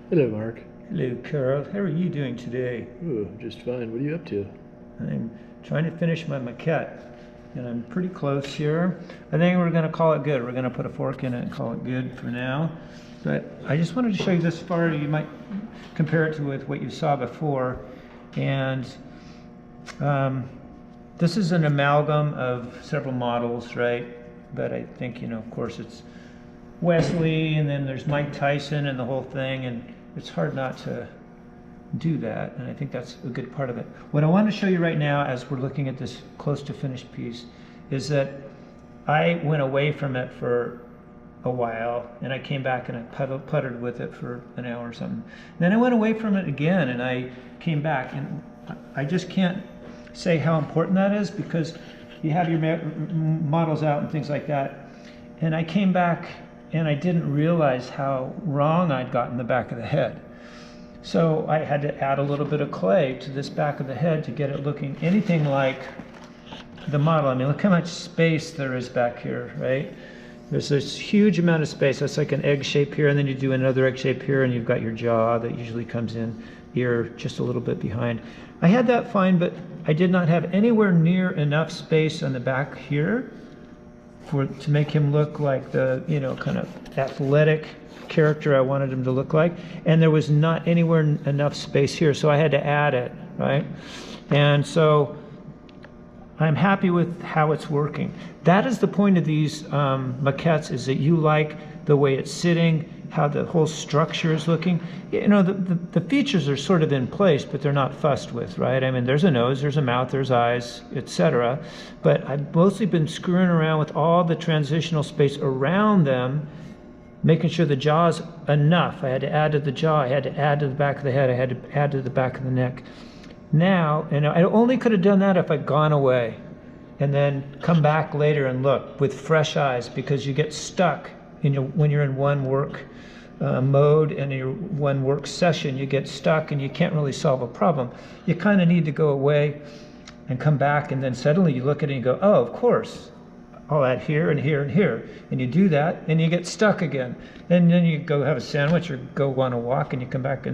Hello, Mark. Hello, Carol. How are you doing today? Ooh, just fine. What are you up to? I'm trying to finish my maquette, and I'm pretty close here. I think we're going to call it good. We're going to put a fork in it and call it good for now. But I just wanted to show you this far. You might compare it to with what you saw before. And this is an amalgam of several models, right? But I think, of course, it's Wesley, and then there's Mike Tyson and the whole thing, and it's hard not to do that, and I think that's a good part of it. What I want to show you right now, as we're looking at this close to finished piece, is that I went away from it for a while, and I came back and I puttered with it for an hour or something. Then I went away from it again, and I came back, and I just can't say how important that is, because you have your models out and things like that, and I came back and I didn't realize how wrong I'd gotten the back of the head. So I had to add a little bit of clay to this back of the head to get it looking anything like the model. I mean, look how much space there is back here, right? There's this huge amount of space. That's like an egg shape here, and then you do another egg shape here, and you've got your jaw that usually comes in, ear just a little bit behind. I had that fine, but I did not have anywhere near enough space on the back here to make him look like the, kind of athletic character I wanted him to look like. And there was not anywhere enough space here, so I had to add it, right? And so I'm happy with how it's working. That is the point of these maquettes, is that you like the way it's sitting, how the whole structure is looking. The features are sort of in place, but they're not fussed with, right? I mean, there's a nose, there's a mouth, there's eyes, etc. But I've mostly been screwing around with all the transitional space around them, making sure the jaw's enough. I had to add to the jaw, I had to add to the back of the head, I had to add to the back of the neck. Now, I only could have done that if I'd gone away and then come back later and look with fresh eyes, because you get stuck when you're in one work mode and your one work session. You get stuck and you can't really solve a problem. You kind of need to go away and come back, and then suddenly you look at it and you go, oh, of course, I'll add here and here and here, and you do that and you get stuck again, and then you go have a sandwich or go on a walk, and you come back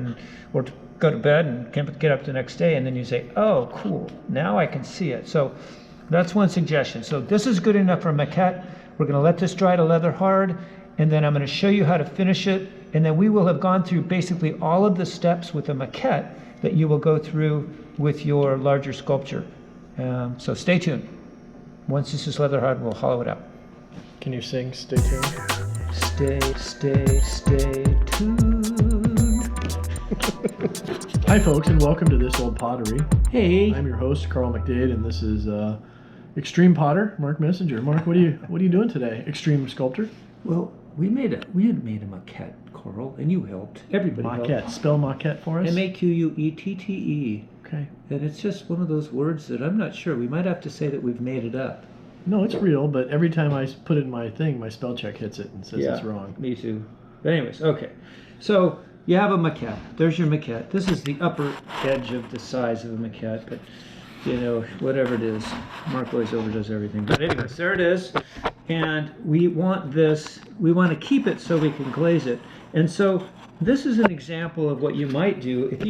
or go to bed and get up the next day, and then you say, oh, cool, now I can see it. So that's one suggestion. So this is good enough for a maquette. We're going to let this dry to leather hard, and then I'm going to show you how to finish it, and then we will have gone through basically all of the steps with a maquette that you will go through with your larger sculpture. So stay tuned. Once this is leather hard, we'll hollow it out. Can you sing Stay Tuned? Stay tuned. Hi, folks, and welcome to This Old Pottery. Hey. I'm your host, Carl McDade, and this is Extreme Potter, Mark Messenger. Mark, what are you doing today? Extreme Sculptor? Well, we had made a maquette, Coral, and you helped. Everybody Maquette. helped. Spell maquette for us. Maquette. Okay. And it's just one of those words that I'm not sure. We might have to say that we've made it up. No, it's real, but every time I put it in my thing, my spell check hits it and says it's wrong. Me too. But anyways, okay. So you have a maquette. There's your maquette. This is the upper edge of the size of a maquette, but whatever it is, Mark always overdoes everything. But anyways, there it is. And we want to keep it so we can glaze it. And so this is an example of what you might do if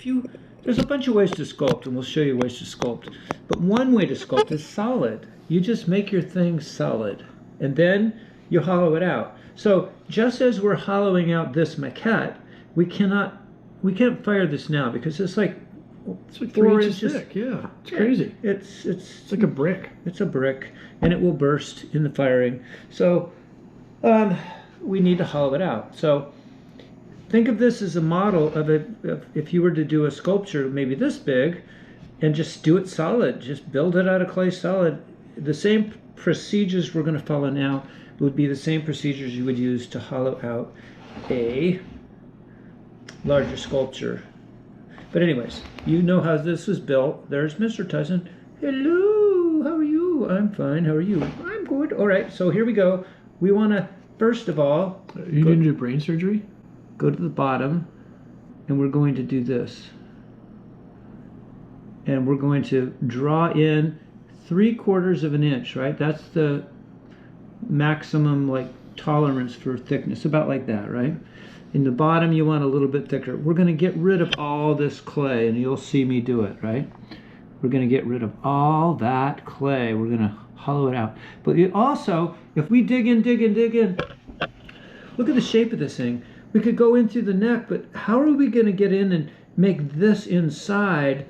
you there's a bunch of ways to sculpt, and we'll show you ways to sculpt. But one way to sculpt is solid. You just make your thing solid, and then you hollow it out. So just as we're hollowing out this maquette, we can't fire this now, because it's like 3 inches thick. Yeah, it's crazy. It's like a brick. It's a brick, and it will burst in the firing. So we need to hollow it out. So think of this as a model of if you were to do a sculpture maybe this big, and just do it solid. Just build it out of clay solid. The same procedures we're going to follow now would be the same procedures you would use to hollow out a larger sculpture. But anyways, you know how this was built. There's Mr. Tyson. Hello, how are you? I'm fine, how are you? I'm good. All right, so here we go. We want to, first of all... Are you going to do brain surgery? Go to the bottom, and we're going to do this. And we're going to draw in 3/4 of an inch, right? That's the maximum tolerance for thickness, about like that, right? In the bottom, you want a little bit thicker. We're going to get rid of all this clay, and you'll see me do it, right? We're going to get rid of all that clay. We're going to hollow it out. But you also, if we dig in, look at the shape of this thing. We could go in through the neck, but how are we going to get in and make this inside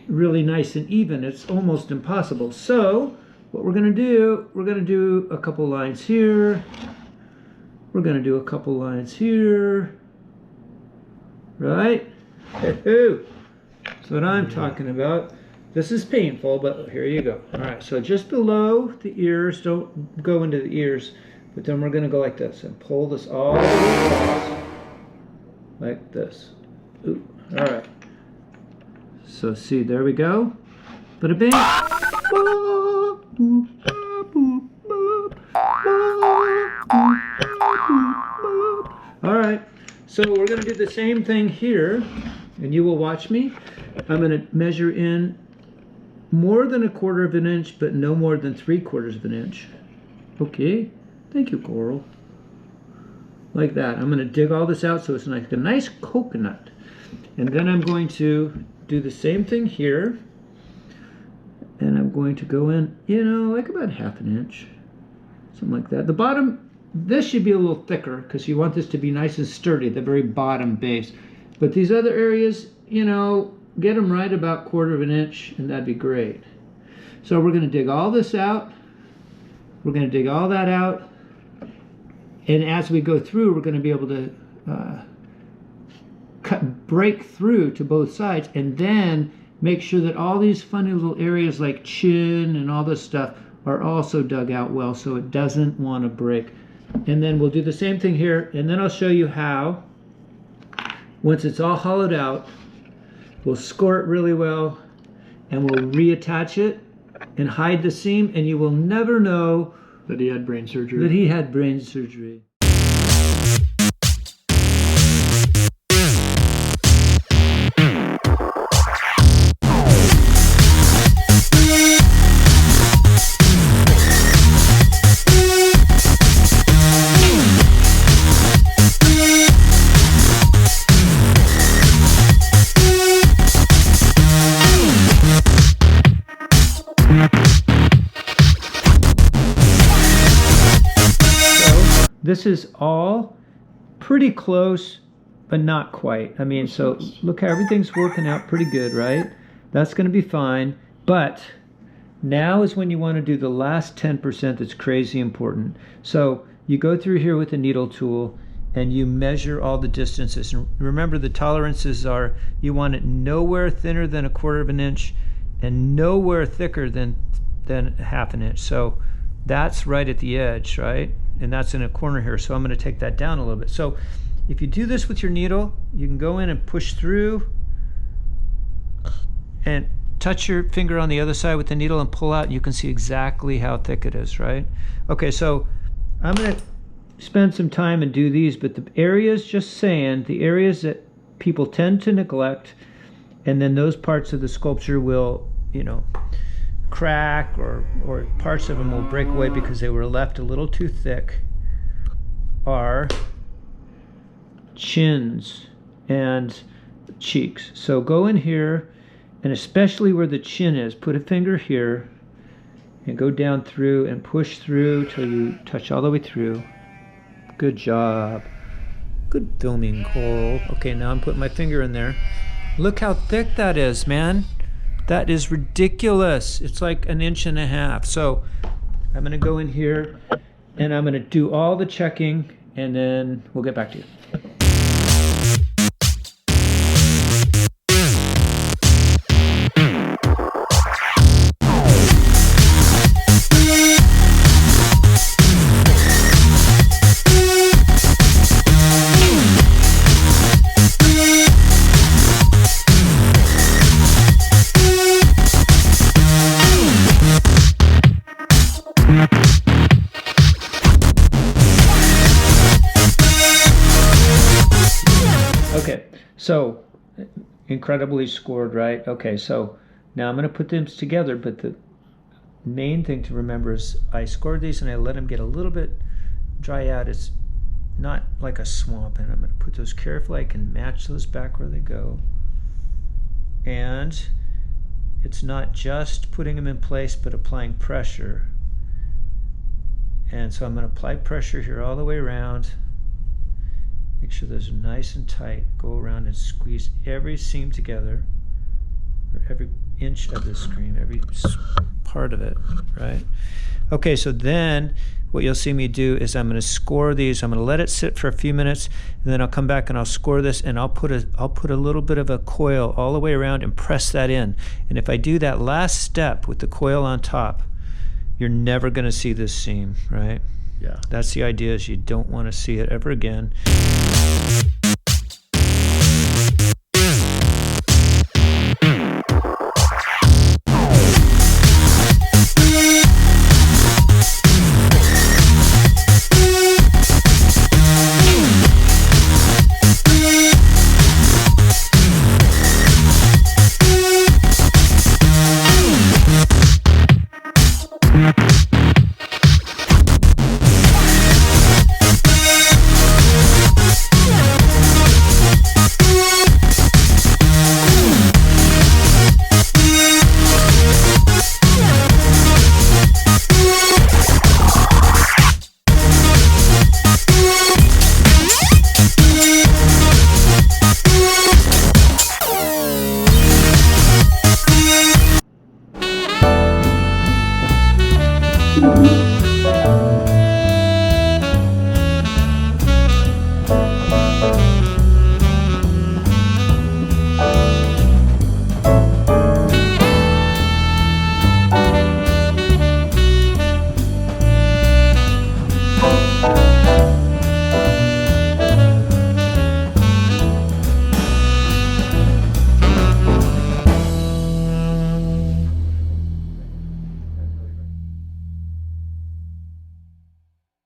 really nice and even? It's almost impossible. So what we're going to do a couple lines here. We're going to do a couple lines here. Right? That's what I'm talking about. This is painful, but here you go. All right, so just below the ears, don't go into the ears, but then we're going to go like this and pull this all the way across, like this. Ooh, all right. So see, there we go. Bada bing. All right, so we're going to do the same thing here, and you will watch me. I'm going to measure in more than 1/4 of an inch, but no more than 3/4 of an inch. Okay, thank you, Coral. Like that. I'm going to dig all this out so it's like a nice coconut. And then I'm going to do the same thing here. And I'm going to go in, you know, like about 1/2 inch. Something like that. The bottom, this should be a little thicker because you want this to be nice and sturdy, the very bottom base. But these other areas, you know, get them right about 1/4 of an inch, and that'd be great. So we're going to dig all this out. We're going to dig all that out. And as we go through, we're going to be able to break through to both sides, and then make sure that all these funny little areas like chin and all this stuff are also dug out well so it doesn't want to break. And then we'll do the same thing here, and then I'll show you how, once it's all hollowed out, we'll score it really well, and we'll reattach it and hide the seam, and you will never know that he had brain surgery. That he had brain surgery. This is all pretty close, but not quite. I mean, so look how everything's working out pretty good, right? That's going to be fine. But now is when you want to do the last 10% that's crazy important. So you go through here with a needle tool and you measure all the distances. And remember, the tolerances are, you want it nowhere thinner than 1/4 of an inch and nowhere thicker than 1/2 an inch. So that's right at the edge, right? And that's in a corner here, so I'm going to take that down a little bit. So if you do this with your needle, you can go in and push through and touch your finger on the other side with the needle and pull out, and you can see exactly how thick it is, right? Okay, so I'm going to spend some time and do these, but the areas, just saying, the areas that people tend to neglect, and then those parts of the sculpture will, you know, crack, or parts of them will break away because they were left a little too thick, are chins and cheeks. So go in here, and especially where the chin is, put a finger here and go down through and push through till you touch all the way through. Good job. Good filming, Coral. Okay, now I'm putting my finger in there. Look how thick that is, man. That is ridiculous. It's like 1.5 inches. So I'm going to go in here and I'm going to do all the checking, and then we'll get back to you. Okay, so incredibly scored, right? Okay, so now I'm going to put them together, but the main thing to remember is I scored these and I let them get a little bit dry out. It's not like a swamp, and I'm going to put those carefully. I can match those back where they go. And it's not just putting them in place, but applying pressure. And so I'm going to apply pressure here all the way around. Make sure those are nice and tight. Go around and squeeze every seam together, or every inch of the screen, every part of it, right? Okay, so then what you'll see me do is I'm going to score these. I'm going to let it sit for a few minutes, and then I'll come back and I'll score this, and I'll put a little bit of a coil all the way around and press that in. And if I do that last step with the coil on top, you're never going to see this seam, right? Yeah. That's the idea, is you don't want to see it ever again.